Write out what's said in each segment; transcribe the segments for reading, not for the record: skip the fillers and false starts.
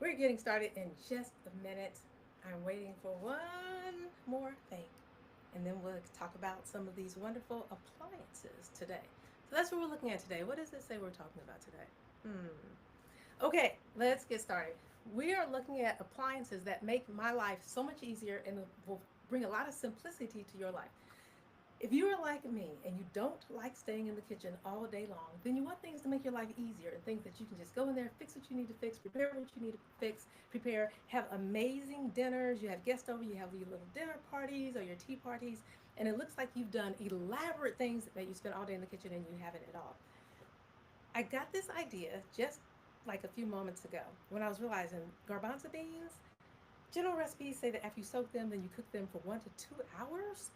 We're getting started in just a minute. I'm waiting for one more thing, and then we'll talk about some of these wonderful appliances today. So that's what we're looking at today. What does it say we're talking about today? Okay, let's get started. We are looking at appliances that make my life so much easier and will bring a lot of simplicity to your life. If you are like me and you don't like staying in the kitchen all day long, then you want things to make your life easier and things that you can just go in there, fix what you need to fix, prepare what you need to fix, prepare, have amazing dinners. You have guests over, you have your little dinner parties or your tea parties, and it looks like you've done elaborate things that you spent all day in the kitchen and you haven't at all. I got this idea just like a few moments ago when I was realizing garbanzo beans. General recipes say that after you soak them, then you cook them for 1 to 2 hours.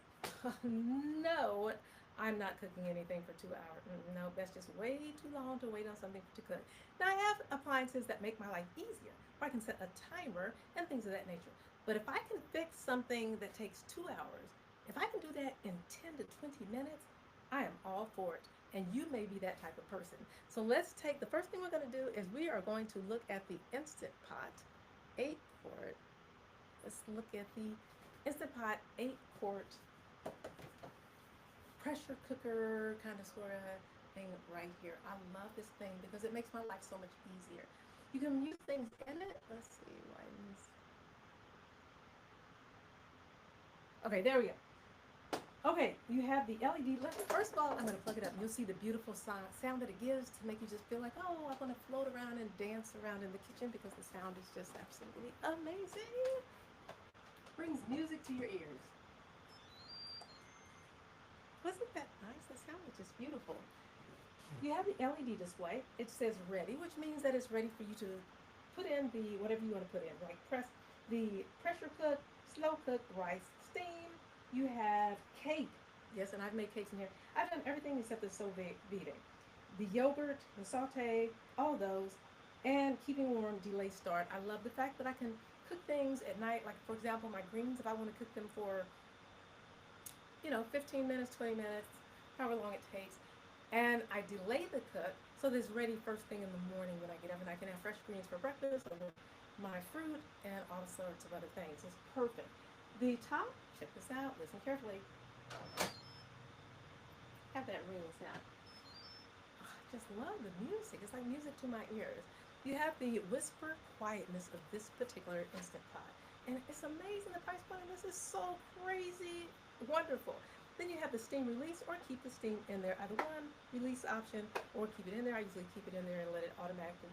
No, I'm not cooking anything for 2 hours. No, that's just way too long to wait on something to cook. Now, I have appliances that make my life easier, where I can set a timer and things of that nature. But if I can fix something that takes 2 hours, if I can do that in 10 to 20 minutes, I am all for it. And you may be that type of person. So let's take the first thing we're going to do is we are going to look at the Instant Pot 8 quart. Let's look at the Instant Pot 8 quart pressure cooker kind of sort of thing right here. I love this thing because it makes my life so much easier. You can use things in it. Let's see, widens. Okay, there we go. Okay, you have the LED. First of all, I'm going to plug it up. You'll see the beautiful sound that it gives to make you just feel like, oh, I want to float around and dance around in the kitchen because the sound is just absolutely amazing. Brings music to your ears. Wasn't that nice? The sound was just beautiful. You have the LED display. It says ready, which means that it's ready for you to put in the whatever you want to put in, like press the pressure cook, slow cook, rice, steam. You have cake. Yes, and I've made cakes in here. I've done everything except the sous vide. The yogurt, the saute, all those, and keeping warm, delay start. I love the fact that I can cook things at night. Like for example, my greens, if I want to cook them for 15 minutes, 20 minutes, however long it takes. And I delay the cook so that it's ready first thing in the morning when I get up and I can have fresh greens for breakfast or my fruit and all sorts of other things. It's perfect. The top, check this out, listen carefully. Have that ring sound. I just love the music. It's like music to my ears. You have the whisper quietness of this particular Instant Pot. And it's amazing. The price point on this is so crazy wonderful. Then you have the steam release or keep the steam in there. Either one, release option or keep it in there. I usually keep it in there and let it automatically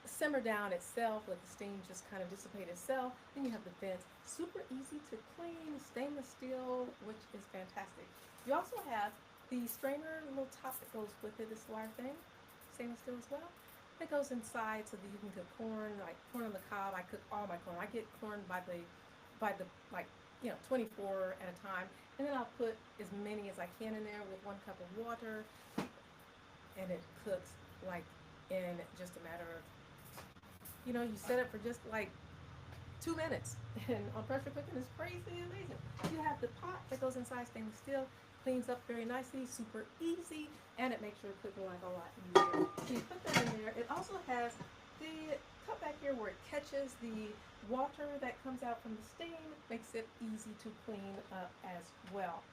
simmer down itself, let the steam just kind of dissipate itself. Then you have the vents, super easy to clean, stainless steel, which is fantastic. You also have the strainer, little top that goes with it, this wire thing, stainless steel as well. That goes inside so that you can cook corn, like corn on the cob. I cook all my corn. I get corn by the like 24 at a time, and then I'll put as many as I can in there with 1 cup of water, and it cooks like in just a matter of you set it for just like 2 minutes, and on pressure cooking is crazy amazing. You have the pot that goes inside, stainless steel, cleans up very nicely, super easy, and it makes your cooking life a lot easier. So you put that in there. It also has the cup back here where it catches the water that comes out from the steam, makes it easy to clean up as well.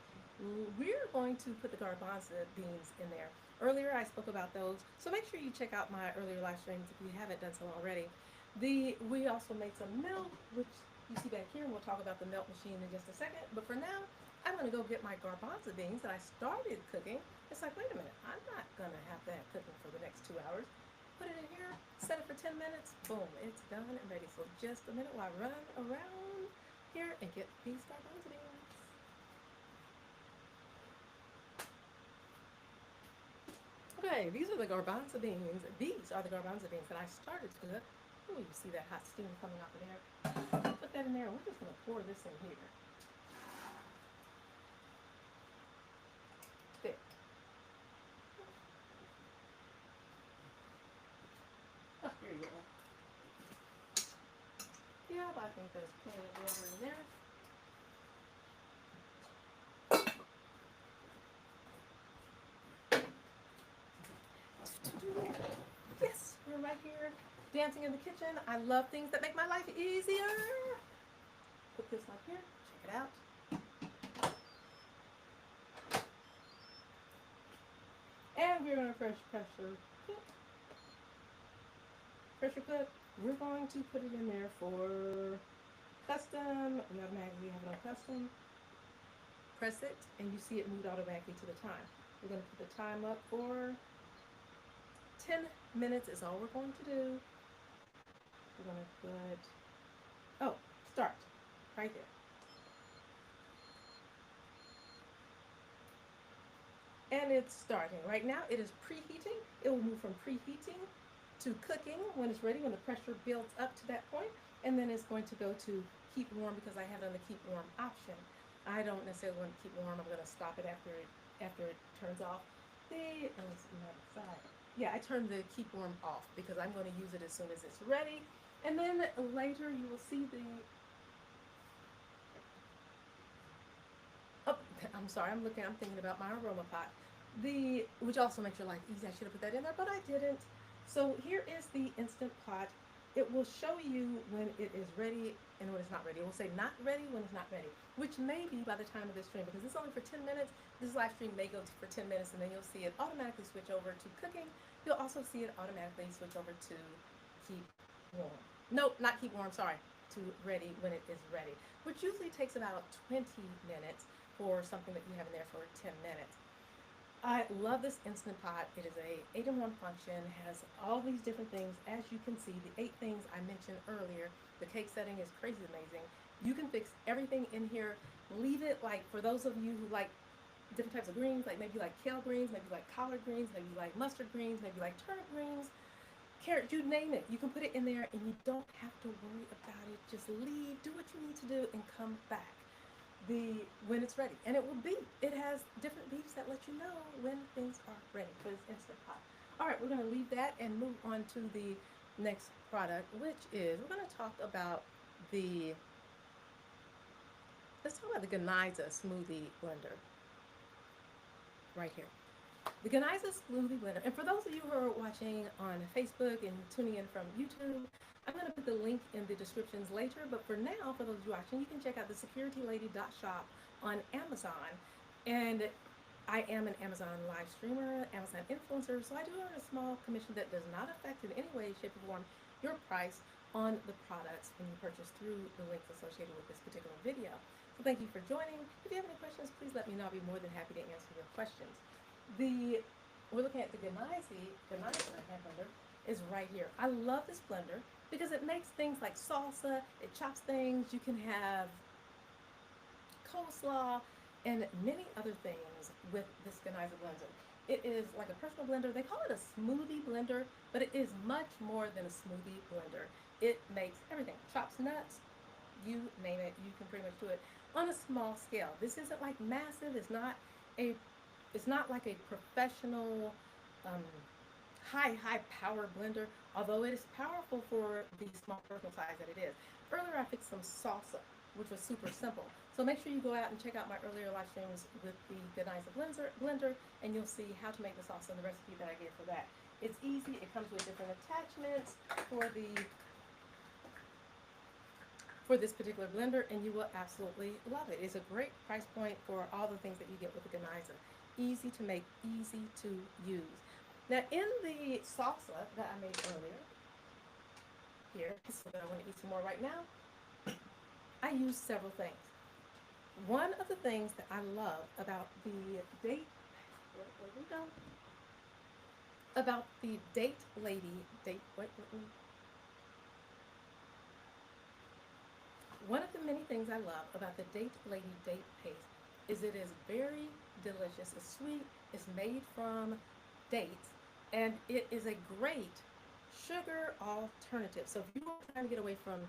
We're going to put the garbanzo beans in there. Earlier I spoke about those, so make sure you check out my earlier live streams if you haven't done so already. We also made some milk, which you see back here, and we'll talk about the milk machine in just a second. But for now, I'm going to go get my garbanzo beans that I started cooking. It's like, wait a minute, I'm not going to have that cooking for the next 2 hours. Put it in here, set it for 10 minutes, boom, it's done and ready. So just a minute while I run around here and get these garbanzo beans. Okay, these are the garbanzo beans. These are the garbanzo beans that I started to cook. Oh, you see that hot steam coming off of there. Put that in there. We're just going to pour this in here. Thick. Oh, here you go. Yeah, I think there's plenty of water in there. Yes, we're right here dancing in the kitchen. I love things that make my life easier. Put this like here. Check it out. And we're gonna pressure cook. Pressure cook. We're going to put it in there for custom. We automatically have it on custom. Press it, and you see it moved automatically to the time. We're gonna put the time up for 10 minutes is all we're going to do. We're gonna put, oh, start, right there. And it's starting. Right now it is preheating. It will move from preheating to cooking when it's ready, when the pressure builds up to that point, and then it's going to go to keep warm because I have it on the keep warm option. I don't necessarily want to keep warm. I'm gonna stop it after it turns off. And let's see my side. Yeah, I turned the keep warm off because I'm going to use it as soon as it's ready. And then later you will see the, oh, I'm sorry, I'm thinking about my aroma pot. Which also makes your life easy. I should have put that in there, but I didn't. So here is the Instant Pot. It will show you when it is ready and when it's not ready. It will say not ready when it's not ready, which may be by the time of this stream because it's only for 10 minutes. This live stream may go for 10 minutes and then you'll see it automatically switch over to cooking. You'll also see it automatically switch over to keep warm. Nope, not keep warm, sorry, to ready when it is ready, which usually takes about 20 minutes for something that you have in there for 10 minutes. I love this Instant Pot. It is a 8-in-1 function, has all these different things. As you can see, the 8 things I mentioned earlier, the cake setting is crazy amazing. You can fix everything in here. Leave it like, for those of you who like different types of greens, like maybe like kale greens, maybe like collard greens, maybe like mustard greens, maybe like turnip greens, carrot, you name it. You can put it in there and you don't have to worry about it. Just leave, do what you need to do, and come back when it's ready, and it will beep. It has different beeps that let you know when things are ready for this Instant Pot. All right, we're going to leave that and move on to the next product, which is we're going to talk about let's talk about the Geniza Smoothie Blender right here. The Geniza Smoothie Blender, and for those of you who are watching on Facebook and tuning in from YouTube, I'm going to put the link in the descriptions later, but for now, for those of you watching, you can check out the securitylady.shop on Amazon. And I am an Amazon live streamer, Amazon influencer, so I do earn a small commission that does not affect in any way, shape, or form your price on the products when you purchase through the links associated with this particular video. So thank you for joining. If you have any questions, please let me know. I'll be more than happy to answer your questions. We're looking at the Geniza hand blender is right here. I love this blender because it makes things like salsa, it chops things, you can have coleslaw, and many other things with this Geniza blender. It is like a personal blender. They call it a smoothie blender, but it is much more than a smoothie blender. It makes everything. Chops nuts, you name it, you can pretty much do it on a small scale. This isn't like massive, it's not like a professional high power blender, although it is powerful for the small personal size that it is. Earlier I fixed some salsa, which was super simple. So make sure you go out and check out my earlier live streams with the Geniza blender, and you'll see how to make the salsa and the recipe that I gave for that. It's easy. It comes with different attachments for this particular blender, and you will absolutely love it. It's a great price point for all the things that you get with the Geniza. Easy to make, easy to use. Now, in the salsa that I made earlier, here, so that I want to eat some more right now, I use several things. One of the things that I love about the Date Lady, one of the many things I love about the Date Lady date paste is it is very delicious. It's sweet. It's made from dates, and it is a great sugar alternative. So if you are trying to get away from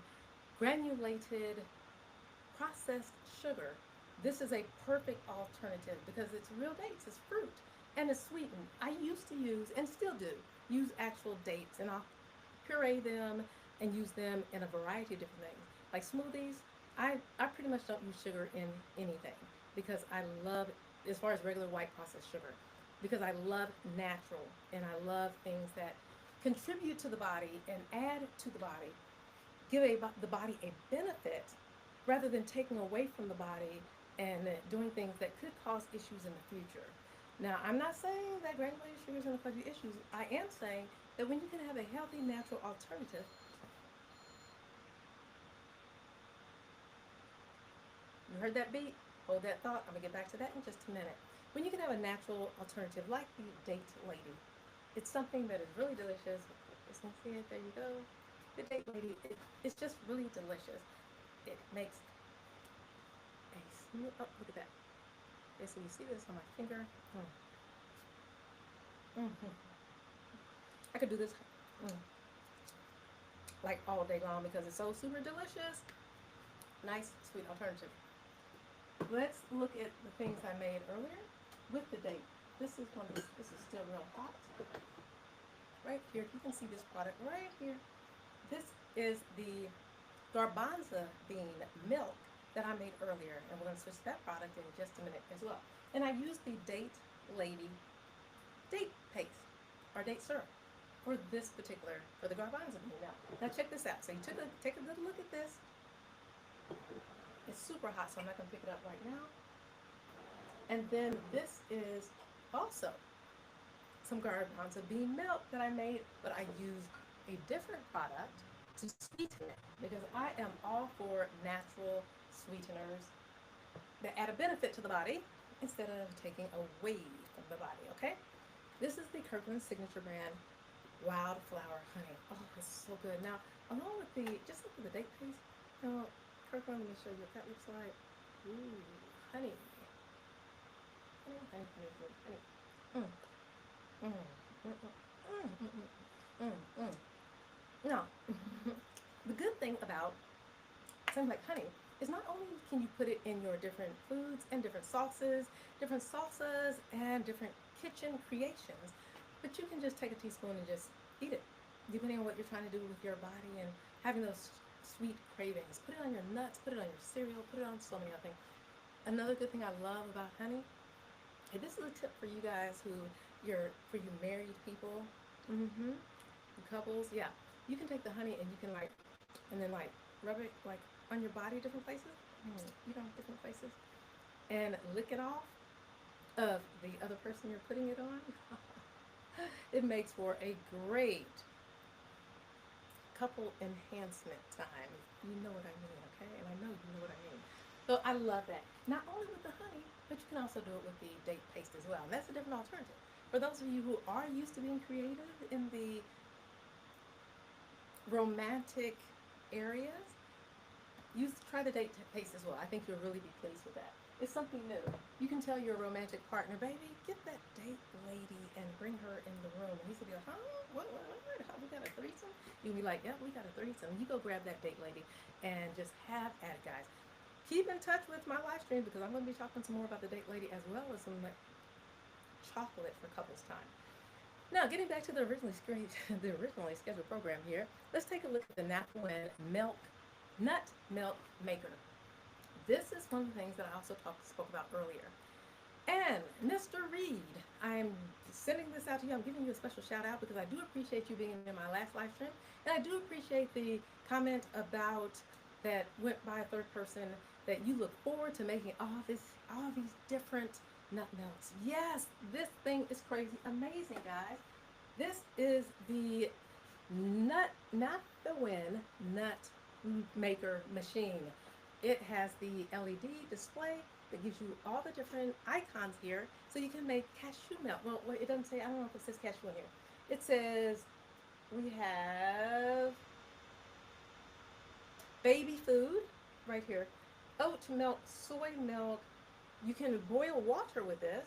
granulated processed sugar, this is a perfect alternative because it's real dates, it's fruit, and it's sweetened. I used to use, and still do, use actual dates, and I'll puree them and use them in a variety of different things. Like smoothies, I pretty much don't use sugar in anything because I love, as far as regular white processed sugar, because I love natural and I love things that contribute to the body and add to the body, give the body a benefit rather than taking away from the body and doing things that could cause issues in the future. Now, I'm not saying that granulated sugar is going to cause you issues. I am saying that when you can have a healthy, natural alternative, you heard that beat? Hold that thought. I'm going to get back to that in just a minute. When you can have a natural alternative like the Date Lady, it's something that is really delicious. You can see it. There you go. The Date Lady, it's just really delicious. It makes a smooth, oh, look at that. Okay, so you see this on my finger. I could do this like all day long because it's so super delicious. Nice, sweet alternative. Let's look at the things I made earlier with the date. This is still real hot. Right here, you can see this product right here. This is the garbanza bean milk that I made earlier, and we're going to switch that product in just a minute as well. And I used the Date Lady date paste or date syrup for this particular, for the garbanza bean milk. Now check this out. So you take a good look at this. It's super hot, so I'm not going to pick it up right now. And then this is also some garbanzo bean milk that I made, but I used a different product to sweeten it because I am all for natural sweeteners that add a benefit to the body instead of taking away from the body, okay? This is the Kirkland Signature brand Wildflower Honey. Oh, it's so good. Now, along with just look at the date paste. Now, Kirkland, let me show you what that looks like. Ooh, honey. Honey, honey, honey, honey. Now, the good thing about something like honey is not only can you put it in your different foods and different salsas and different kitchen creations, but you can just take a teaspoon and just eat it, depending on what you're trying to do with your body and having those sweet cravings. Put it on your nuts, put it on your cereal, put it on so many other things. Another good thing I love about honey, and this is a tip for you guys for you married people, couples, yeah. You can take the honey and you can and then rub it on your body, different places, different places, and lick it off of the other person you're putting it on. It makes for a great couple enhancement time. You know what I mean, okay? And I know you know what I mean. So I love that. Not only with the honey, but you can also do it with the date paste as well. And that's a different alternative. For those of you who are used to being creative in the romantic areas, try the date paste as well. I think you'll really be pleased with that. It's something new. You can tell your romantic partner, baby, get that date lady and bring her in the room. And he's going to be like, huh? What? How, we got a threesome? You'll be like, yep, we got a threesome. You go grab that date lady and just have at it, guys. Keep in touch with my live stream because I'm going to be talking some more about the date lady as well as some chocolate for couples time. Now, getting back to the originally scheduled program here, let's take a look at the Napa Nut Milk Maker. This is one of the things that I also spoke about earlier. And Mr. Reed, I'm sending this out to you. I'm giving you a special shout out because I do appreciate you being in my last live stream. And I do appreciate the comment about that went by a third person that you look forward to making all these different nut melts. Yes, this thing is crazy amazing, guys. This is the Not the Win Nut Maker machine. It has the LED display that gives you all the different icons here so you can make cashew melt. Well, it doesn't say, I don't know if it says cashew in here. It says we have baby food right here, oat milk, soy milk. You can boil water with this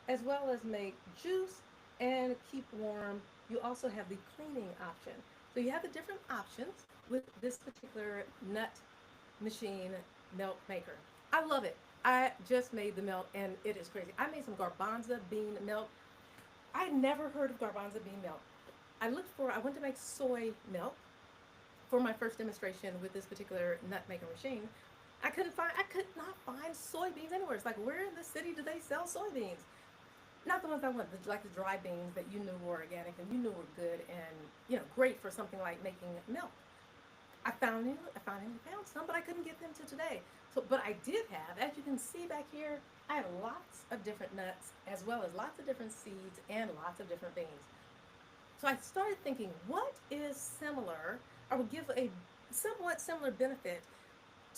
as well as make juice and keep warm. You also have the cleaning option. So you have the different options with this particular nut machine milk maker. I love it. I just made the milk and it is crazy. I made some garbanza bean milk. I never heard of garbanza bean milk. I went to make soy milk for my first demonstration with this particular nut maker machine. I could not find soybeans anywhere. It's like, where in the city do they sell soybeans? Not the ones I want, like the dry beans that you knew were organic and you knew were good and great for something like making milk. I finally found some, but I couldn't get them to today. So, but I did have, as you can see back here, I have lots of different nuts as well as lots of different seeds and lots of different beans. So I started thinking, what is similar or would give a somewhat similar benefit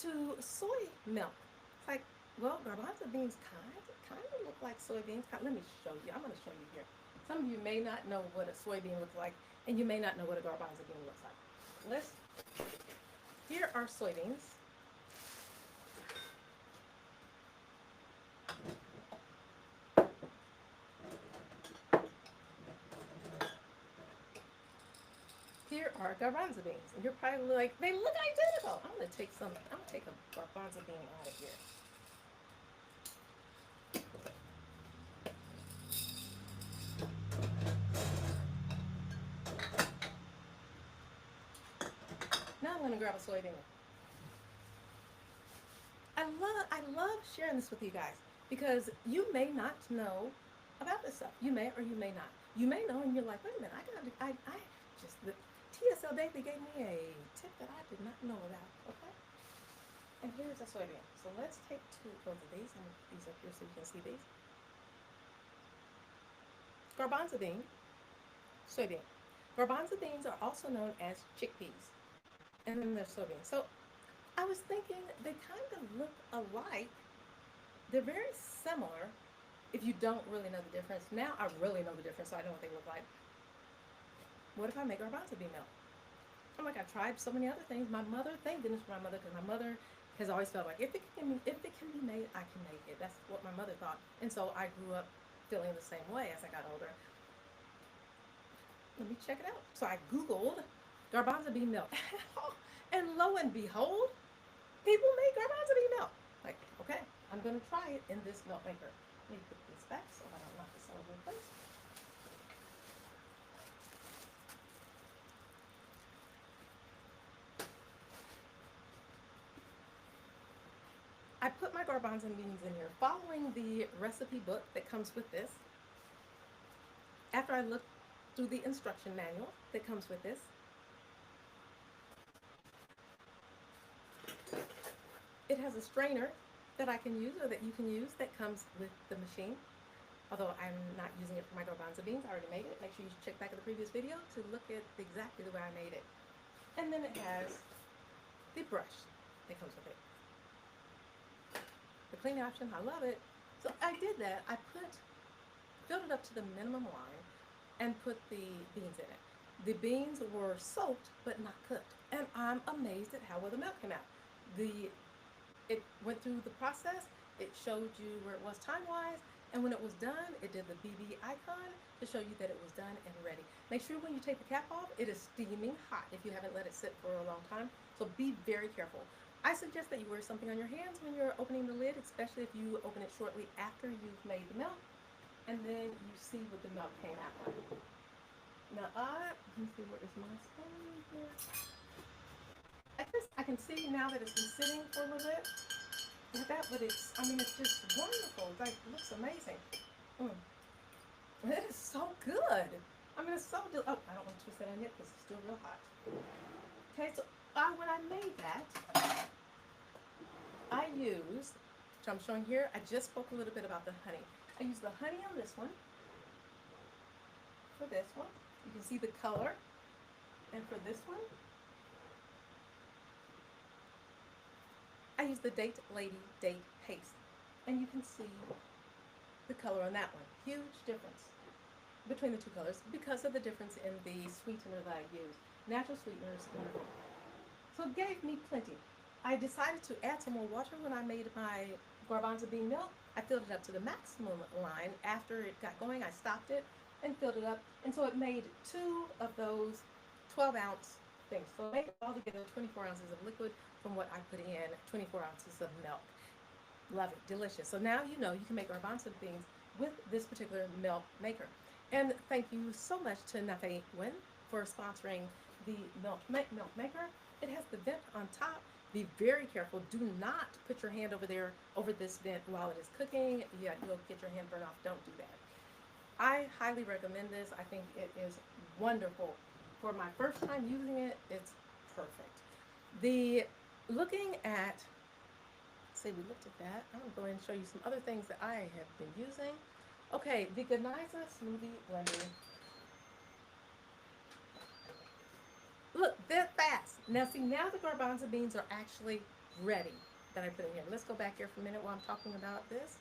to soy milk? It's like, well, garbanzo beans kind of look like soybeans. Let me show you. I'm going to show you here. Some of you may not know what a soybean looks like, and you may not know what a garbanzo bean looks like. Let's. Here are soybeans. Here are garbanzo beans, and you're probably like, they look identical. I'm gonna take a garbanzo bean out of here. Now I'm gonna grab a soybean. I love sharing this with you guys because you may not know about this stuff. You may or you may not. You may know and you're like, wait a minute, I just the TSL Daily gave me a tip that I did not know about. Okay. And here's a soybean. So let's take both of these and these up here so you can see these. Garbanzo bean, soybean. Garbanzo beans are also known as chickpeas. And then there's soybeans. So I was thinking they kind of look alike. They're very similar if you don't really know the difference. Now I really know the difference, so I know what they look like. What if I make garbanzo bean milk? I'm like, I've tried so many other things. My mother, thank goodness for my mother, because my mother has always felt like if it can be made, I can make it. That's what my mother thought. And so I grew up feeling the same way as I got older. Let me check it out. So I Googled garbanzo bean milk. And lo and behold, people make garbanzo bean milk. Like, okay, I'm going to try it in this milk maker. Let me put this back so I don't knock this all over the place. I put my garbanzo beans in here following the recipe book that comes with this. After I looked through the instruction manual that comes with this, it has a strainer that I can use or that you can use that comes with the machine. Although I'm not using it for my garbanzo beans, I already made it. Make sure you check back at the previous video to look at exactly the way I made it. And then it has the brush that comes with it. The clean option, I love it. So I did that. I filled it up to the minimum line and put the beans in it. The beans were soaked but not cooked. And I'm amazed at how well the milk came out. It went through the process. It showed you where it was time-wise. And when it was done, it did the BB icon to show you that it was done and ready. Make sure when you take the cap off, it is steaming hot if you haven't let it sit for a long time. So be very careful. I suggest that you wear something on your hands when you're opening the lid, especially if you open it shortly after you've made the milk. And then you see what the milk came out like. Now let me see, where is my spoon here? I can see now that it's been sitting for a little bit. But it's just wonderful. Like, it looks amazing. It is so good. It's so oh, I don't want to twist that on yet because it's still real hot. Okay, so when I made that, I used, which I'm showing here, I just spoke a little bit about the honey. I used the honey on this one. For this one, you can see the color. And for this one, I use the Date Lady Date Paste. And you can see the color on that one. Huge difference between the two colors because of the difference in the sweetener that I used. Natural sweeteners. So it gave me plenty. I decided to add some more water when I made my garbanzo bean milk. I filled it up to the maximum line. After it got going, I stopped it and filled it up. And so it made 2 of those 12-ounce things. So I made altogether 24 ounces of liquid from what I put in 24 ounces of milk. Love it, delicious. So now you know you can make garbanzo beans with this particular milk maker. And thank you so much to Nafe Win for sponsoring the milk maker. It has the vent on top. Be very careful. Do not put your hand over this vent while it is cooking. You'll get your hand burned off. Don't do that. I highly recommend this. I think it is wonderful. For my first time using it, it's perfect. The looking at, say we looked at that, I'm going to go ahead and show you some other things that I have been using. Okay, the Ganiza Smoothie Blender. Look, they're fast. Now see, now the garbanzo beans are actually ready that I put in here. Let's go back here for a minute while I'm talking about this.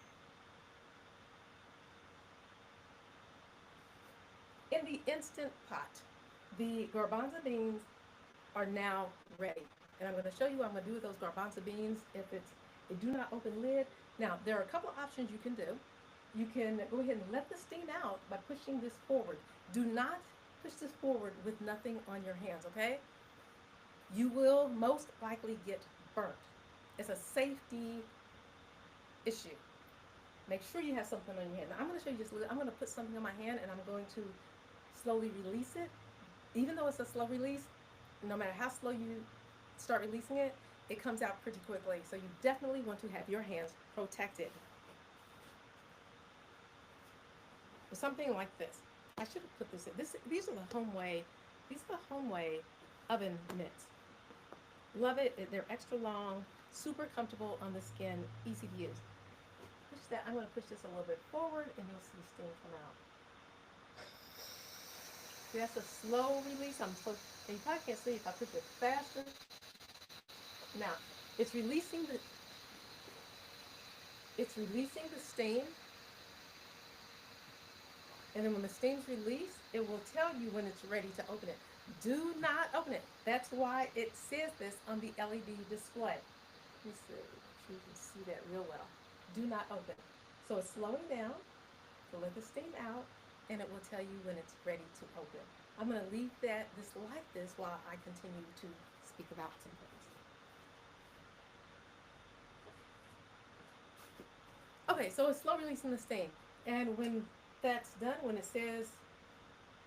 In the Instant Pot, the garbanzo beans are now ready. And I'm going to show you what I'm going to do with those garbanzo beans if it's a do not open lid. Now, there are a couple options you can do. You can go ahead and let the steam out by pushing this forward. Do not push this forward with nothing on your hands, okay? You will most likely get burnt. It's a safety issue. Make sure you have something on your hand. Now, I'm going to show you just, I'm going to put something on my hand and I'm going to slowly release it. Even though it's a slow release, no matter how slow you start releasing it, it comes out pretty quickly. So you definitely want to have your hands protected. Something like this. I should have put this in. These are the Homeway. These are the Homeway oven mitts. Love it. They're extra long, super comfortable on the skin, easy to use. Push that. I'm going to push this a little bit forward, and you'll see steam come out. See, that's a slow release. And you probably can't see if I push it faster. Now, it's releasing the steam. And then when the steam's released, it will tell you when it's ready to open it. Do not open it. That's why it says this on the LED display. Let me see if you can see that real well. Do not open. So it's slowing down to let the steam out, and it will tell you when it's ready to open. I'm going to leave this like this while I continue to speak about some things. Okay, so it's slow releasing the steam. And when that's done, when it says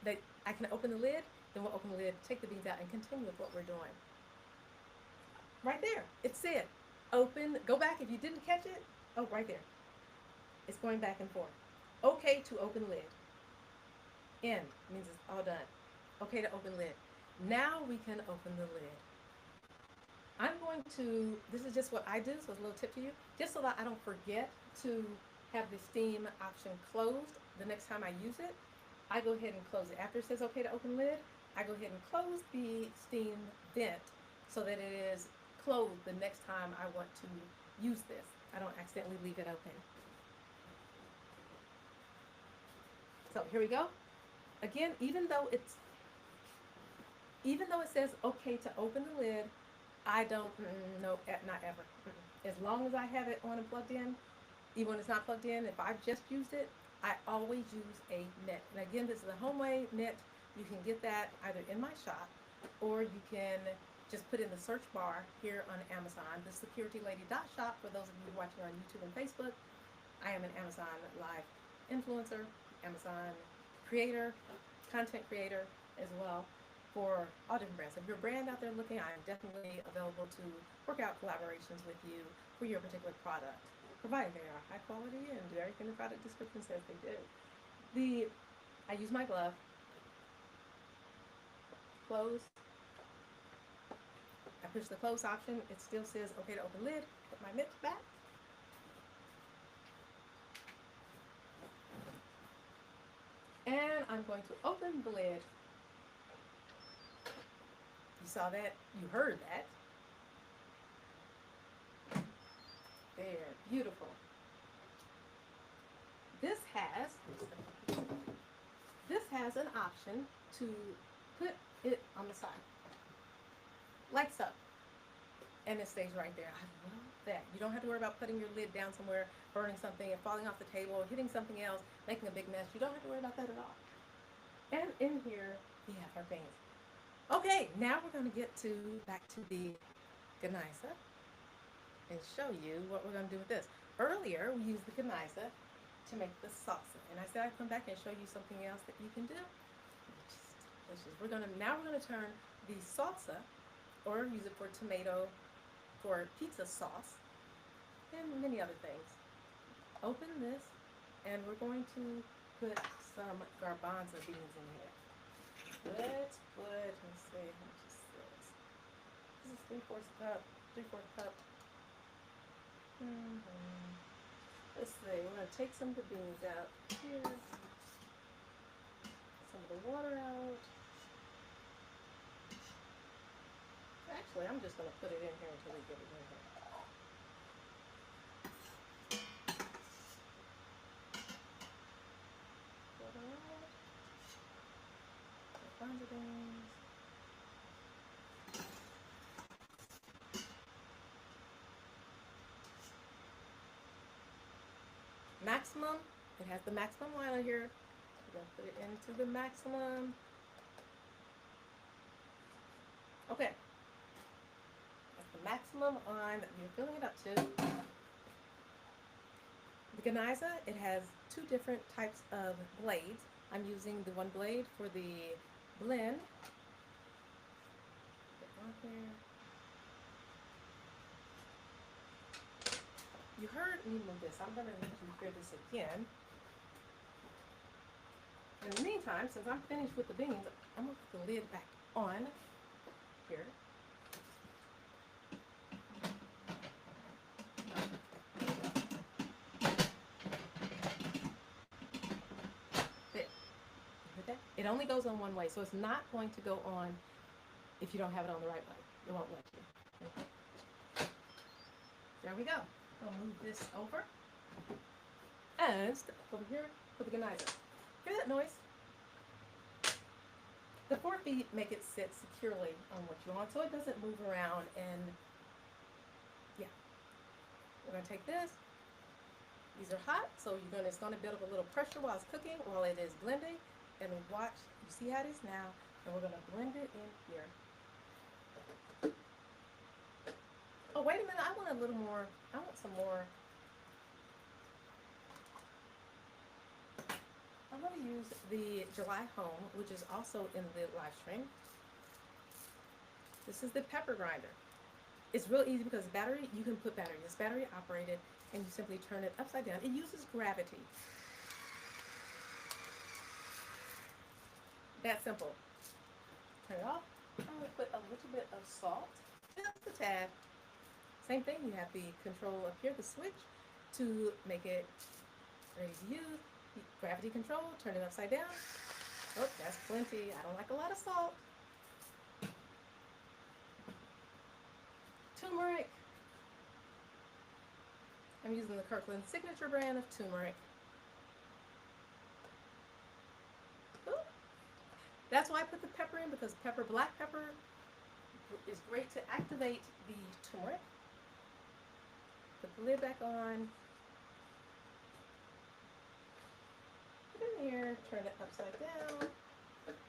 that I can open the lid, then we'll open the lid, take the beans out, and continue with what we're doing. Right there, it said open, go back if you didn't catch it. Oh, right there. It's going back and forth. Okay to open lid. End means it's all done. Okay to open lid. Now we can open the lid. I'm going to, this is just what I do, so it's a little tip to you, just so that I don't forget to have the steam option closed the next time I use it. I go ahead and close it. After it says okay to open lid, I go ahead and close the steam vent so that it is closed the next time I want to use this. I don't accidentally leave it open. So here we go. Again, even though it says okay to open the lid, I don't, no, not ever. As long as I have it on and plugged in, even when it's not plugged in, if I've just used it, I always use a mitt. And again, this is a Homeway mitt. You can get that either in my shop, or you can just put in the search bar here on Amazon, the securitylady.shop. For those of you watching on YouTube and Facebook, I am an Amazon Live influencer, Amazon creator, content creator as well, for all different brands. If you're a brand out there looking, I am definitely available to work out collaborations with you for your particular product, provided they are high quality and do everything the product description says they do. I use my glove, close. I push the close option. It still says okay to open lid. Put my mitts back. And I'm going to open the lid. You saw that? You heard that. There, beautiful. This has an option to put it on the side. Lights up. And it stays right there. I love that. You don't have to worry about putting your lid down somewhere, burning something, and falling off the table, hitting something else, making a big mess. You don't have to worry about that at all. And in here, we have our beans. Okay, now we're going to get back to the Ganiza and show you what we're going to do with this. Earlier, we used the Ganiza to make the salsa, and I said I'd come back and show you something else that you can do. Now we're going to turn the salsa, or use it for tomato, for pizza sauce, and many other things. Open this, and we're going to put some garbanzo beans in here. Let's put, let's see, how much is this? This is 3/4 cup, 3/4 cup. Let's see, we're going to take some of the beans out here, some of the water out. Actually, I'm just going to put it in here until we get it in here. Water out. Garbanzo beans. Maximum, it has the maximum liner here. We're going to put it into the maximum. Okay. That's the maximum on, you're filling it up to. The Geniza, it has two different types of blades. I'm using the one blade for the blend. Get on here. You heard me move this. I'm going to let you hear this again. In the meantime, since I'm finished with the beans, I'm going to put the lid back on here. There. You heard that? It only goes on one way, so it's not going to go on if you don't have it on the right way. It won't let you. Okay. There we go. I'll move this over and step over here for the Geniza. Hear that noise? The 4 feet make it sit securely on what you want so it doesn't move around, and yeah. We're going to take this. These are hot, so it's going to build up a little pressure while it's cooking, while it is blending. And watch, you see how it is now, and we're going to blend it in here. Oh, wait a minute, I want a little more, I want some more. I'm going to use the July Home, which is also in the live stream. This is the pepper grinder. It's real easy because battery, you can put battery. It's battery operated, and you simply turn it upside down. It uses gravity. That simple. Turn it off. I'm going to put a little bit of salt, just a tad. Same thing, you have the control up here, the switch, to make it ready to use. Gravity control, turn it upside down. Oh, that's plenty. I don't like a lot of salt. Turmeric. I'm using the Kirkland Signature brand of turmeric. Ooh. That's why I put the pepper in, because black pepper is great to activate the turmeric. Put the lid back on. Put it in here, turn it upside down,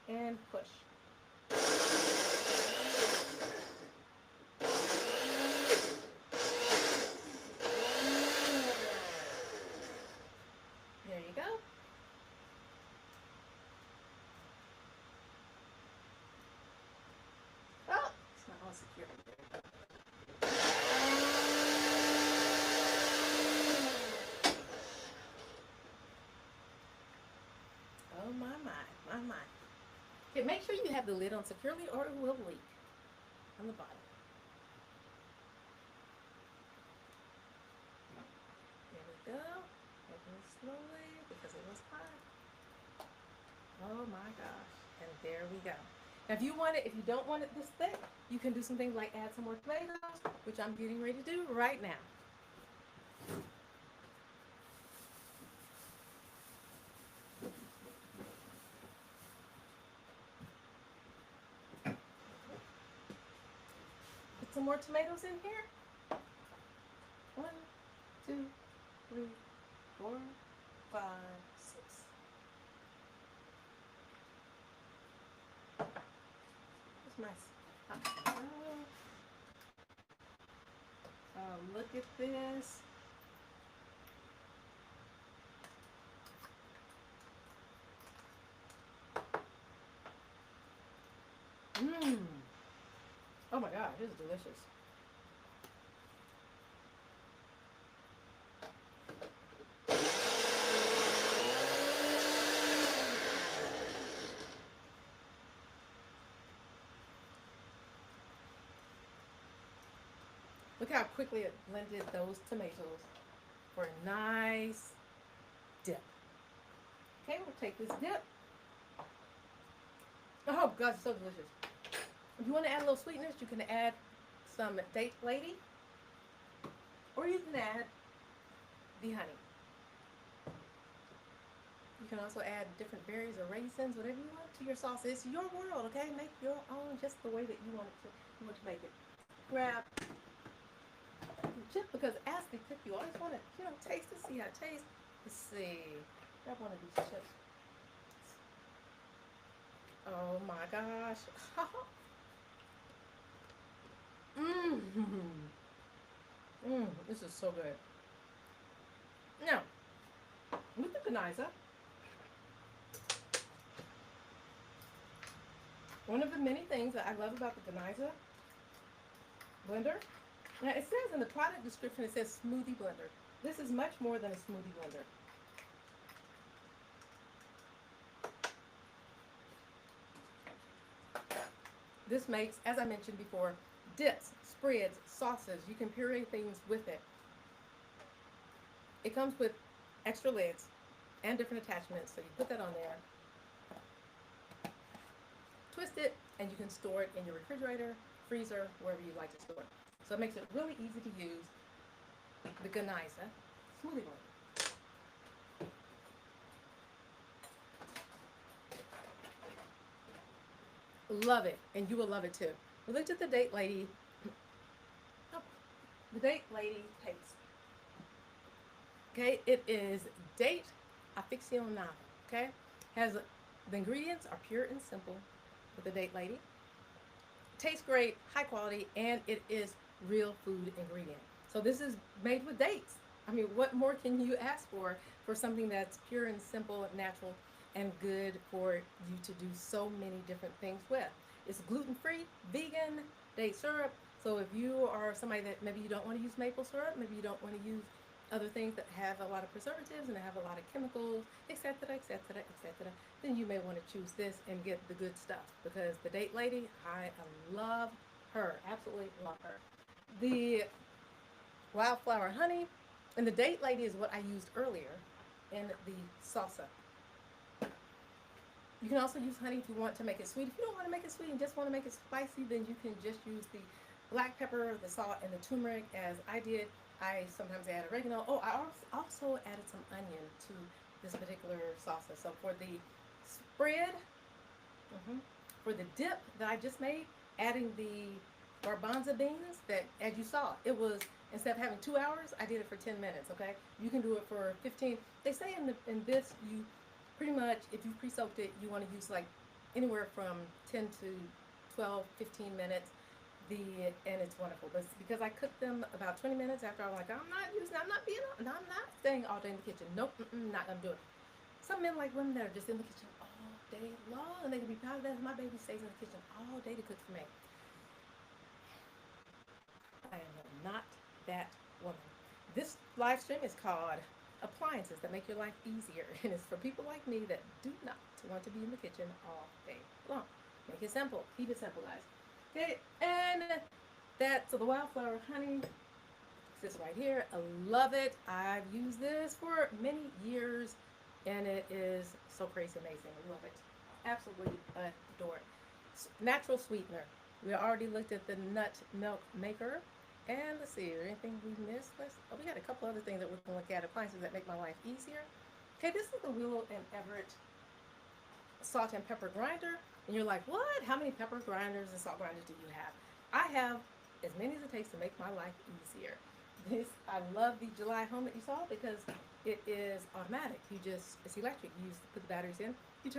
and push. There you go. Oh, it's not all secure. Oh my. Okay, make sure you have the lid on securely or it will leak on the bottom. There we go. Open it slowly because it was hot. Oh my gosh. And there we go. Now if you don't want it this thick, you can do something like add some more tomatoes, which I'm getting ready to do right now. Some more tomatoes in here. 1, 2, 3, 4, 5, 6. That's nice. Look at this. Oh my God, this is delicious. Look how quickly it blended those tomatoes for a nice dip. Okay, we'll take this dip. Oh, God, it's so delicious. If you want to add a little sweetness, you can add some date lady, or you can add the honey. You can also add different berries or raisins, whatever you want to your sauce. It's your world, okay? Make your own just the way that you want to make it. Grab your chip because as they cook, you always want to, taste to see how it tastes. Let's see. Grab one of these chips. Oh my gosh. This is so good. Now, with the Geniza, one of the many things that I love about the Geniza blender, now it says in the product description, it says smoothie blender. This is much more than a smoothie blender. This makes, as I mentioned before, dips, spreads, sauces. You can puree things with it. It comes with extra lids and different attachments. So you put that on there, twist it, and you can store it in your refrigerator, freezer, wherever you like to store it. So it makes it really easy to use the Geniza smoothie blender. Love it, and you will love it too. We looked at the Date Lady. Oh, the Date Lady paste. Okay, it is date aficionado. Okay, has the ingredients are pure and simple with the Date Lady. Tastes great, high quality, and it is real food ingredient. So this is made with dates. I mean, what more can you ask for something that's pure and simple, natural, and good for you to do so many different things with? It's gluten-free, vegan, date syrup. So if you are somebody that maybe you don't want to use maple syrup, maybe you don't want to use other things that have a lot of preservatives and have a lot of chemicals, etc., etc., etc., then you may want to choose this and get the good stuff because the Date Lady, I love her, absolutely love her. The wildflower honey and the Date Lady is what I used earlier in the salsa. You can also use honey if you want to make it sweet. If you don't want to make it sweet and just want to make it spicy, then you can just use the black pepper, the salt, and the turmeric as I did. I sometimes add oregano. Oh, I also added some onion to this particular salsa. So for the spread, for the dip that I just made, adding the garbanzo beans that, as you saw, it was, instead of having 2 hours, I did it for 10 minutes, okay? You can do it for 15. They say in this, you pretty much, if you pre-soaked it, you want to use like anywhere from 10 to 12, 15 minutes. And it's wonderful. But because I cooked them about 20 minutes after, I'm like, I'm not staying all day in the kitchen. Nope, not gonna do it. Some men like women that are just in the kitchen all day long, and they can be proud of that. My baby stays in the kitchen all day to cook for me. I am not that woman. This live stream is called Appliances That Make Your Life Easier, and it's for people like me that do not want to be in the kitchen all day long. Make it simple. Keep it simple, guys. Okay, and so the wildflower honey, this right here, I love it. I've used this for many years, and it is so crazy amazing. I love it. Absolutely adore it. Natural sweetener. We already looked at the nut milk maker. And let's see, is there anything we missed? We got a couple other things that we can look at. Appliances that make my life easier. Okay, this is the Willow and Everett salt and pepper grinder. And you're like, what? How many pepper grinders and salt grinders do you have? I have as many as it takes to make my life easier. I love the July Home that you saw because it is automatic. It's electric. You put the batteries in, you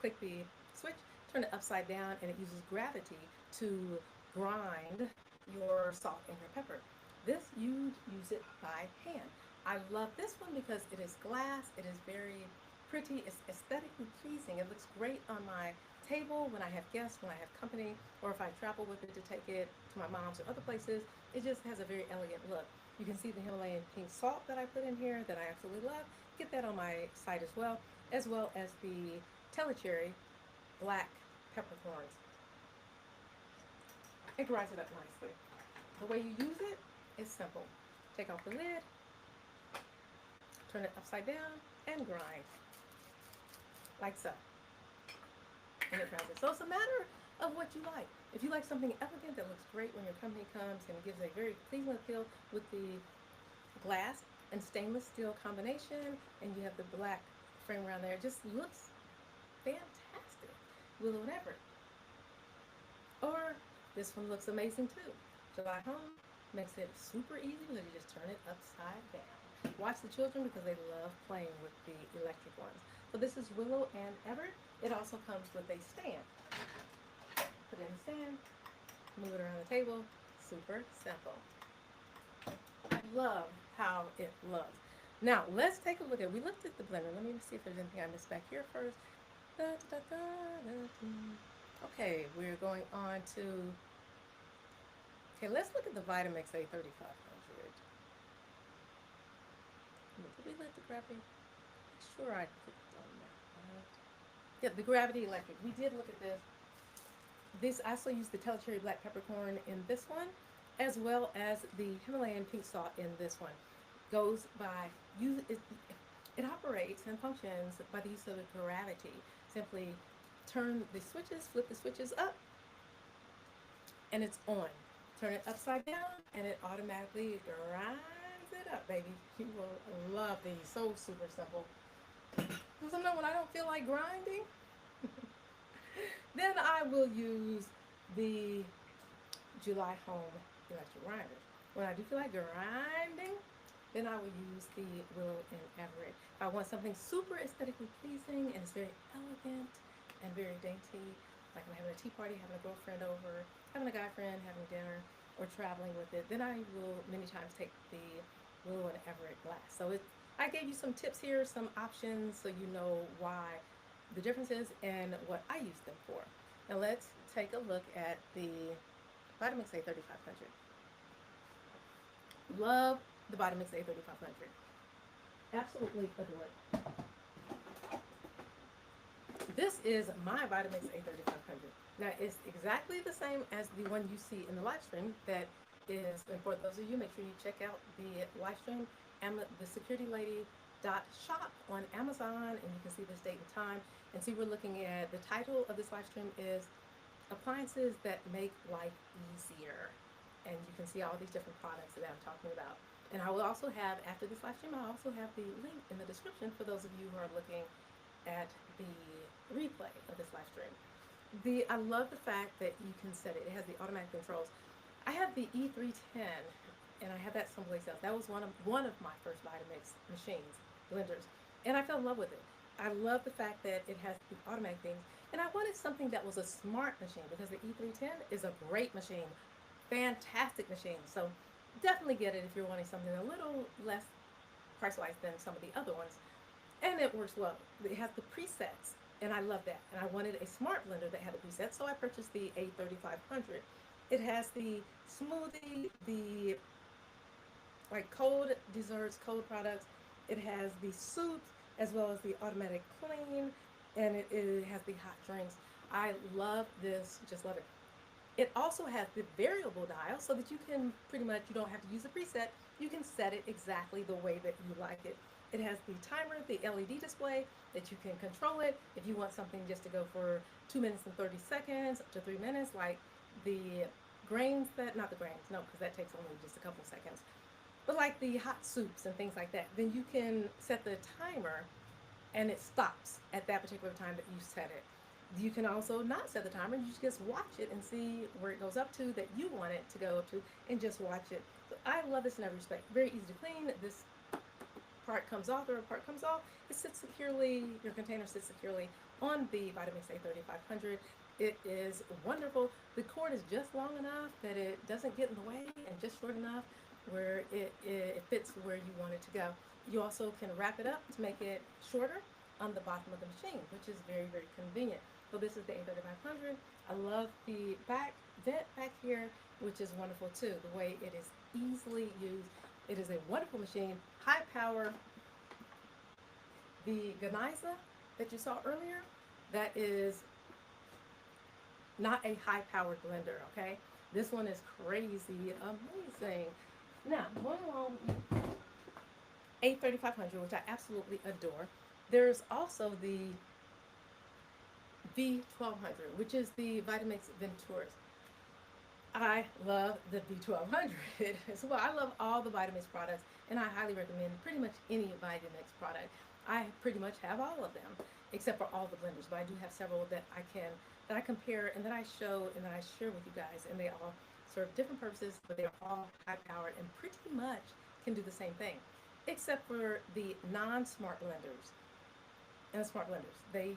click the switch, turn it upside down, and it uses gravity to grind your salt and your pepper. This, you use it by hand. I love this one because it is glass. It is very pretty. It's aesthetically pleasing. It looks great on my table when I have guests, when I have company, or if I travel with it to take it to my mom's or other places. It just has a very elegant look. You can see the Himalayan pink salt that I put in here that I absolutely love. Get that on my site as well as the Telecherry black peppercorns. It grinds it up nicely. The way you use it, It's simple. Take off the lid, turn it upside down, and grind like so. And it grinds it. So it's a matter of what you like. If you like something elegant that looks great when your company comes and gives a very pleasing appeal with the glass and stainless steel combination, and you have the black frame around there, it just looks fantastic. Willow and Everett. Or this one looks amazing too. July Home makes it super easy because you just turn it upside down. Watch the children because they love playing with the electric ones. So this is Willow and Everett. It also comes with a stand. Put it in the stand, move it around the table. Super simple. I love how it looks. Now let's take a look at. We looked at the blender. Let me see if there's anything I missed back here first. Da, da, da, da, da. Okay, we're going on to. Okay, let's look at the Vitamix A3500. Did we let the gravity? Sure, I clicked on that. Yeah, the Gravity Electric. We did look at this. This I also use the Telecherry Black Peppercorn in this one, as well as the Himalayan Pink Salt in this one. Goes by it operates and functions by the use of gravity. Simply turn the switches, flip the switches up, and it's on. Turn it upside down, and it automatically grinds it up, baby. You will love these. So super simple. Sometimes when I don't feel like grinding, then I will use the July Home electric grinder. When I do feel like grinding, then I will use the Willow and Everett. If I want something super aesthetically pleasing and it's very elegant and very dainty, like I'm having a tea party, having a girlfriend over, having a guy friend, having dinner, or traveling with it, then I will many times take the Willow and Everett glass. So I gave you some tips here, some options, so you know why the differences and what I use them for. Now let's take a look at the Vitamix A3500. Love the Vitamix A3500. Absolutely adore it. This is my Vitamix A3500. Now it's exactly the same as the one you see in the live stream. That is, and for those of you, make sure you check out the live stream, the Security Lady shop on Amazon, and you can see this date and time. And see, we're looking at the title of this live stream is Appliances That Make Life Easier. And you can see all these different products that I'm talking about. And I will also have, after this live stream, I'll also have the link in the description for those of you who are looking at the replay of this live stream. I love the fact that you can set it. It has the automatic controls. I have the E310, and I have that someplace else. That was one of my first Vitamix machines, blenders, and I fell in love with it. I love the fact that it has the automatic things, and I wanted something that was a smart machine because the E310 is a great machine, fantastic machine. So definitely get it if you're wanting something a little less price-wise than some of the other ones. And it works well. It has the presets, and I love that. And I wanted a smart blender that had a preset, so I purchased the A3500. It has the smoothie, the like cold desserts, cold products. It has the soups as well as the automatic clean, and it has the hot drinks. I love this, just love it. It also has the variable dial so that you can pretty much, you don't have to use a preset. You can set it exactly the way that you like it. It has the timer, the LED display that you can control it. If you want something just to go for 2 minutes and 30 seconds to 3 minutes, like the grains not the grains, no, because that takes only just a couple seconds. But like the hot soups and things like that, then you can set the timer and it stops at that particular time that you set it. You can also not set the timer. You just watch it and see where it goes up to that you want it to go up to and just watch it. So I love this in every respect. Very easy to clean. This part comes off, the part comes off. It sits securely, your container sits securely on the Vitamix A3500. It is wonderful. The cord is just long enough that it doesn't get in the way and just short enough where it fits where you want it to go. You also can wrap it up to make it shorter on the bottom of the machine, which is very, very convenient. So this is the A3500. I love the back vent back here, which is wonderful too. The way it is easily used. It is a wonderful machine, high power. The Ganiza that you saw earlier, that is not a high powered blender, okay? This one is crazy amazing. Now, going along with A3500, which I absolutely adore, there's also the V1200, which is the Vitamix Ventures. I love the V1200 as well. I love all the Vitamix products, and I highly recommend pretty much any Vitamix product. I pretty much have all of them, except for all the blenders, but I do have several that I compare and that I show and that I share with you guys, and they all serve different purposes, but they're all high powered and pretty much can do the same thing, except for the non-smart blenders and the smart blenders.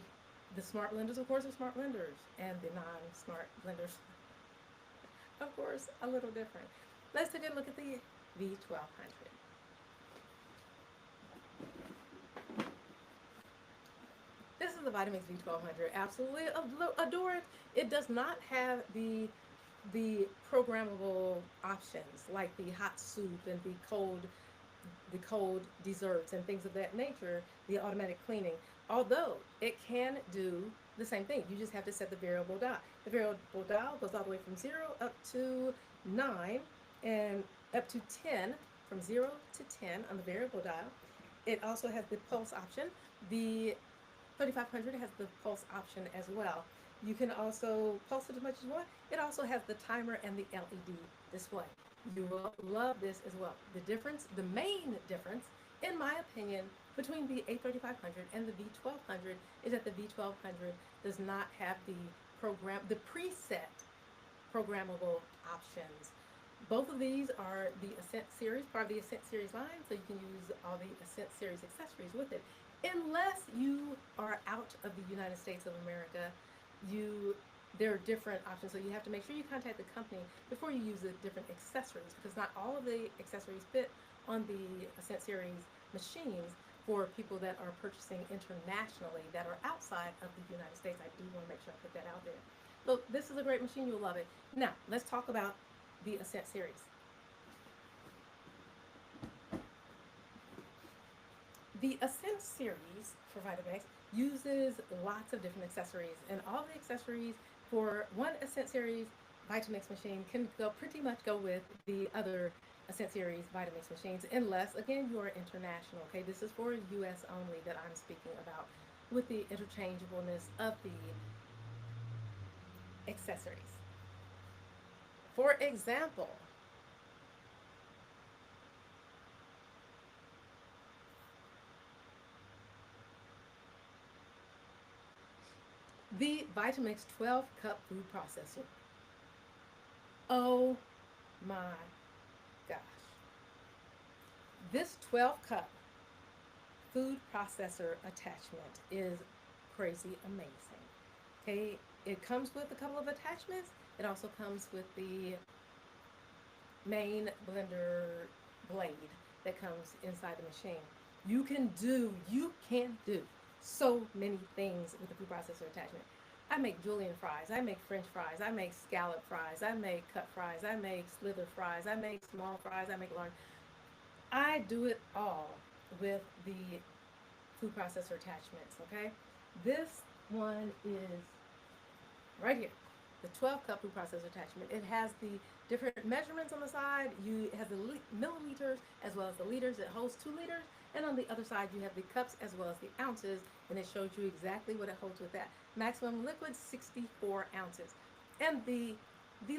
The smart blenders, of course, are smart blenders, and the non-smart blenders, of course, a little different. Let's take a look at the V1200. This is the Vitamix V1200. Absolutely adore it. It does not have the programmable options like the hot soup and the cold desserts and things of that nature, the automatic cleaning. Although it can do the same thing, you just have to set the variable dial. The variable dial goes all the way from 0 up to 9 and up to 10, from 0 to 10 on the variable dial. It also has the pulse option. The 3500 has the pulse option as well. You can also pulse it as much as you want. It also has the timer and the LED display. You will love this as well. The main difference, in my opinion, between the A3500 and the V1200 is that the V1200 does not have the preset programmable options. Both of these are the Ascent series, part of the Ascent series line, so you can use all the Ascent series accessories with it. Unless you are out of the United States of America, there are different options, so you have to make sure you contact the company before you use the different accessories, because not all of the accessories fit on the Ascent series machines for people that are purchasing internationally that are outside of the United States. I do want to make sure I put that out there. So this is a great machine. You'll love it. Now, let's talk about the Ascent series. The Ascent series for Vitamix uses lots of different accessories, and all the accessories for one Ascent series Vitamix machine can pretty much go with the other Ascent series Vitamix machines, unless, again, you are international. Okay, this is for US only that I'm speaking about, with the interchangeableness of the accessories. For example, the Vitamix 12 cup food processor. Oh my gosh. This 12 cup food processor attachment is crazy amazing. Okay, it comes with a couple of attachments. It also comes with the main blender blade that comes inside the machine. You can do so many things with the food processor attachment. I make julienne fries, I make french fries, I make scallop fries, I make cut fries, I make slither fries, I make small fries, I make large. I do it all with the food processor attachments, okay? This one is right here, the 12 cup food processor attachment. It has the different measurements on the side. It has the milliliters as well as the liters. It holds 2 liters. And on the other side, you have the cups as well as the ounces, and it shows you exactly what it holds with that. Maximum liquid, 64 ounces. And the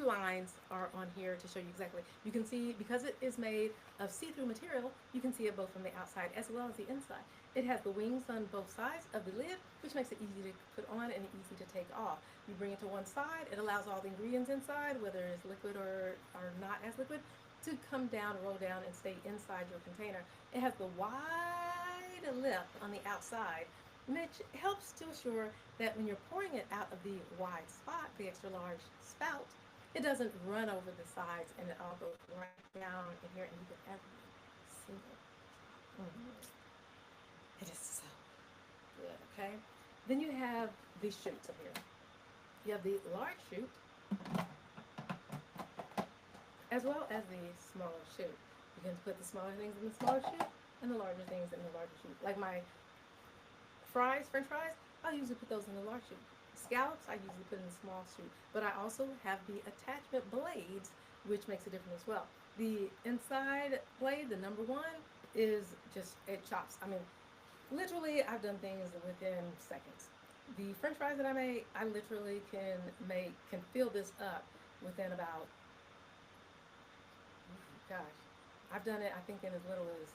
lines are on here to show you exactly. You can see, because it is made of see-through material, you can see it both from the outside as well as the inside. It has the wings on both sides of the lid, which makes it easy to put on and easy to take off. You bring it to one side, it allows all the ingredients inside, whether it's liquid or not as liquid, to come down, roll down, and stay inside your container. It has the wide lip on the outside, which helps to assure that when you're pouring it out of the wide spot, the extra large spout, it doesn't run over the sides and it all goes right down in here, and you get every single. It is so good, okay? Then you have the chutes up here. You have the large chute as well as the smaller chute. You can put the smaller things in the smaller chute and the larger things in the larger chute. Like my fries, french fries, I'll usually put those in the large chute. Scallops, I usually put in the small chute. But I also have the attachment blades which makes it different as well. The inside blade, the number one, is just, it chops. I mean, literally, I've done things within seconds. The French fries that I make, I literally can fill this up within about, gosh, I've done it, I think, in as little as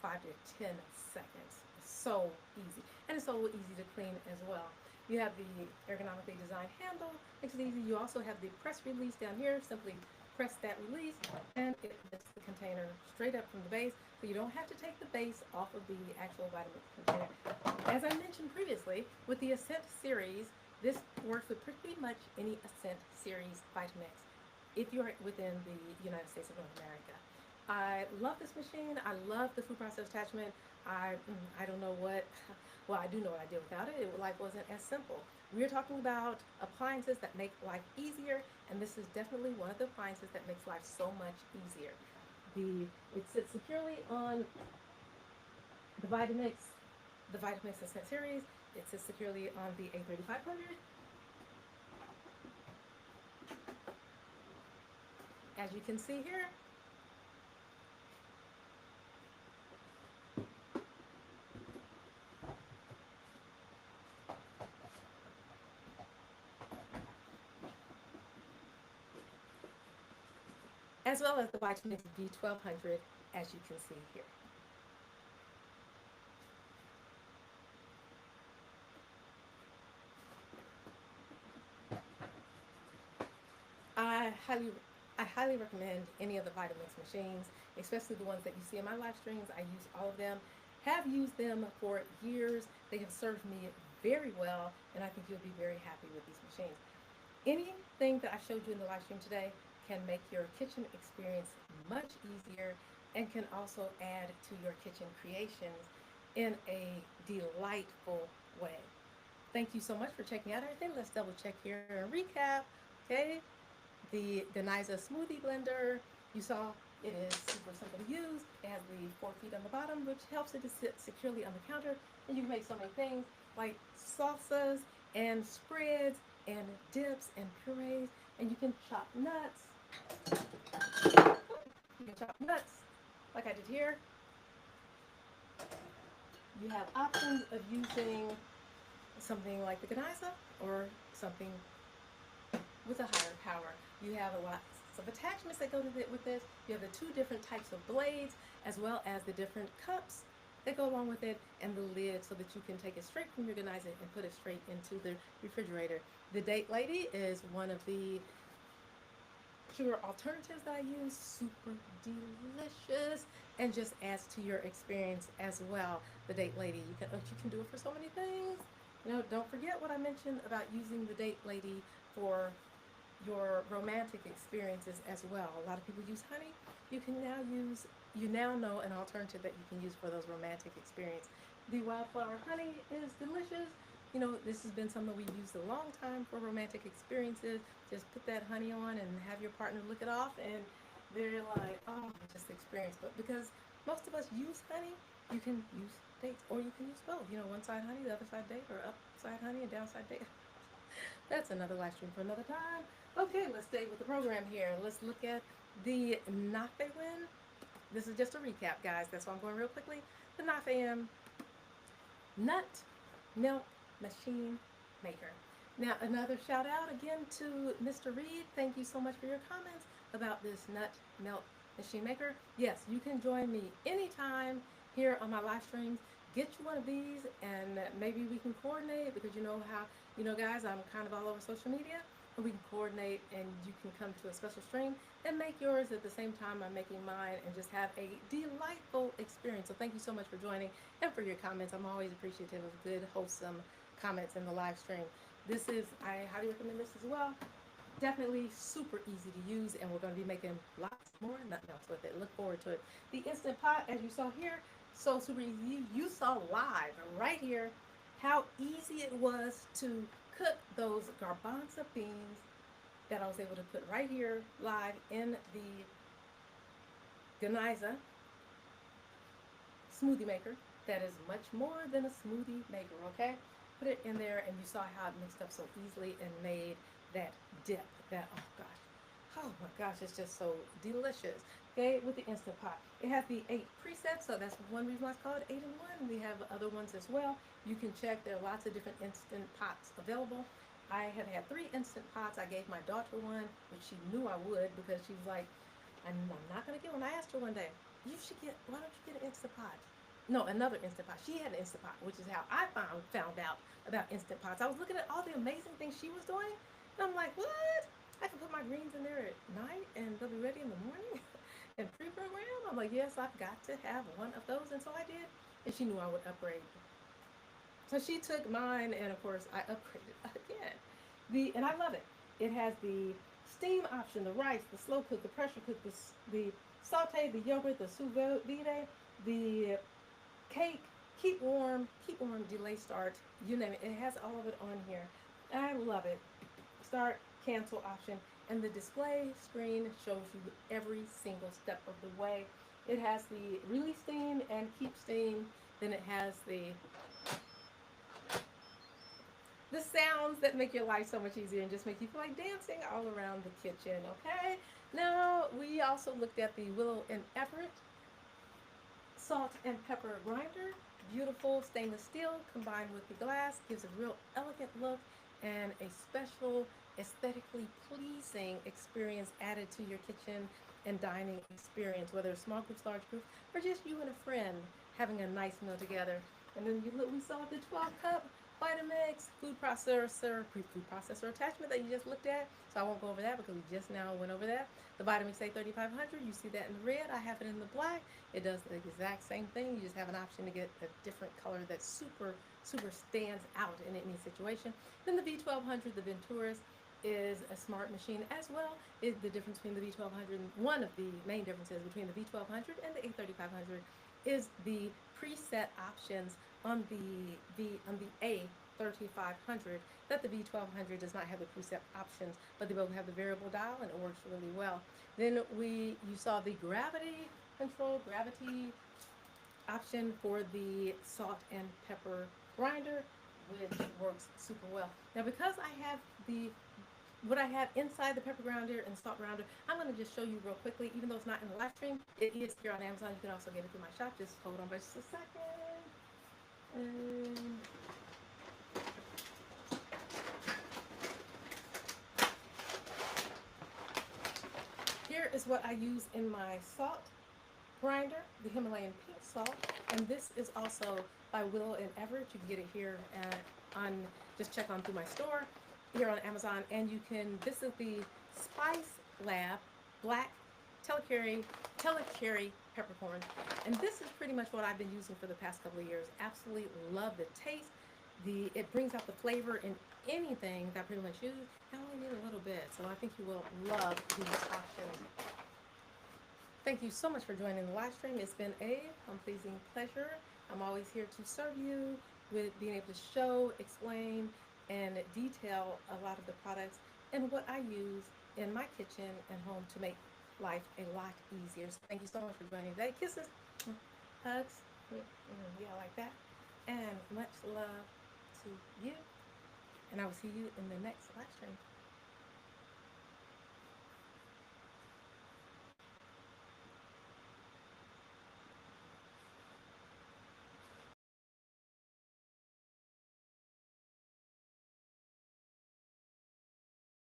5 to 10 seconds. It's so easy. And it's so easy to clean as well. You have the ergonomically designed handle, makes it easy. You also have the press release down here. Simply press that release and it lifts the container straight up from the base, so you don't have to take the base off of the actual Vitamix container. As I mentioned previously, with the Ascent series, this works with pretty much any Ascent series Vitamix if you're within the United States of North America. I love this machine. I love the food process attachment. I don't know what, well, I do know what I did without it. Life wasn't as simple. We're talking about appliances that make life easier, and this is definitely one of the appliances that makes life so much easier. It sits securely on the Vitamix Ascent series. It sits securely on the A3500. As you can see here, as well as the Vitamix V1200, as you can see here. I highly, I highly recommend any of the Vitamix machines, especially the ones that you see in my live streams. I use all of them, have used them for years. They have served me very well, and I think you'll be very happy with these machines. Anything that I showed you in the live stream today can make your kitchen experience much easier and can also add to your kitchen creations in a delightful way. Thank you so much for checking out everything. Let's double check here and recap. Okay, the Deniza smoothie blender, you saw it is super simple to use. It has the 4 feet on the bottom, which helps it to sit securely on the counter. And you can make so many things like salsas and spreads and dips and purees. And you can chop nuts. You can chop nuts like I did here. You have options of using something like the Geniza or something with a higher power. You have a lot of attachments that go with this. You have the 2 different types of blades, as well as the different cups that go along with it, and the lid so that you can take it straight from your Geniza and put it straight into the refrigerator. The Date Lady is one of the sugar alternatives that I use. Super delicious and just adds to your experience as well. The Date Lady, you can do it for so many things. Don't forget what I mentioned about using the Date Lady for your romantic experiences as well. A lot of people use honey. You now know an alternative that you can use for those romantic experiences. The wildflower honey is delicious. This has been something we've used a long time for romantic experiences. Just put that honey on and have your partner lick it off, and they're like, oh, just experience. But because most of us use honey, you can use dates, or you can use both. One side honey, the other side date, or upside honey and downside date. That's another live stream for another time. Okay, let's stay with the program here. Let's look at the Nafewin. This is just a recap, guys. That's why I'm going real quickly. The Nafewin Nut Milk Machine Maker. Now, another shout out again to Mr. Reed. Thank you so much for your comments about this Nut Milk Machine Maker. Yes, you can join me anytime here on my live streams. Get you one of these, and maybe we can coordinate, because guys, I'm kind of all over social media, and we can coordinate, and you can come to a special stream and make yours at the same time I'm making mine, and just have a delightful experience. So thank you so much for joining and for your comments. I'm always appreciative of good, wholesome comments in the live stream. I highly recommend this as well. Definitely super easy to use, and we're going to be making lots more nothing else with it. Look forward to it. The Instant Pot, as you saw here, so super easy. You saw live right here how easy it was to cook those garbanzo beans that I was able to put right here live in the Geniza smoothie maker. That is much more than a smoothie maker, okay? Put it in there, and you saw how it mixed up so easily and made that dip, oh gosh, Oh my gosh, it's just so delicious. Okay, with the Instant Pot. It has the 8 presets, so that's one reason why it's called 8-in-1. We have other ones as well. You can check, there are lots of different Instant Pots available. I have had 3 Instant Pots. I gave my daughter one, which she knew I would because she was like, I'm not going to get one. I asked her one day, why don't you get an Instant Pot? No, another Instant Pot. She had an Instant Pot, which is how I found out about Instant Pots. I was looking at all the amazing things she was doing, and I'm like, what? I can put my greens in there at night and they'll be ready in the morning and pre-program. I'm like, yes, I've got to have one of those, and so I did. And she knew I would upgrade. So she took mine, and of course I upgraded again. And I love it. It has the steam option, the rice, the slow cook, the pressure cook, the saute, the yogurt, the sous vide, the cake, keep warm, delay start, you name it. It has all of it on here. And I love it. Start, cancel option, and the display screen shows you every single step of the way. It has the release steam and keep steam. Then it has the sounds that make your life so much easier and just make you feel like dancing all around the kitchen. Okay. Now we also looked at the Willow and Everett salt and pepper grinder. Beautiful stainless steel combined with the glass gives a real elegant look and a special aesthetically pleasing experience added to your kitchen and dining experience, whether it's small groups, large groups, or just you and a friend having a nice meal together. And then we saw the 12-cup Vitamix food processor attachment that you just looked at. So I won't go over that because we just now went over that. The Vitamix A3500, you see that in the red. I have it in the black. It does the exact same thing. You just have an option to get a different color that super stands out in any situation. Then the V1200, the Venturis, is a smart machine as well. Is the difference between the V1200, one of the main differences between the V1200 and the A3500 is the preset options on the A3500 that the V1200 does not have the preset options, but they both have the variable dial and it works really well. Then you saw the gravity option for the salt and pepper grinder, which works super well. Now because I have what I have inside the pepper grinder and salt grinder, I'm going to just show you real quickly, even though it's not in the live stream. It is here on Amazon. You can also get it through my shop. Just hold on just a second. Here is what I use in my salt grinder, the Himalayan pink salt, and this is also by Willow and Everett. You can get it here just check on through my store here on Amazon, and this is the Spice Lab Black Telecherry Peppercorn, and this is pretty much what I've been using for the past couple of years. Absolutely love the taste. It brings out the flavor in anything that I pretty much use. I only need a little bit, so I think you will love these options. Thank you so much for joining the live stream. It's been a pleasing pleasure. I'm always here to serve you with being able to show, explain, and detail a lot of the products and what I use in my kitchen and home to make life a lot easier. So thank you so much for joining today. Kisses, hugs, yeah, like that. And much love to you. And I will see you in the next live stream.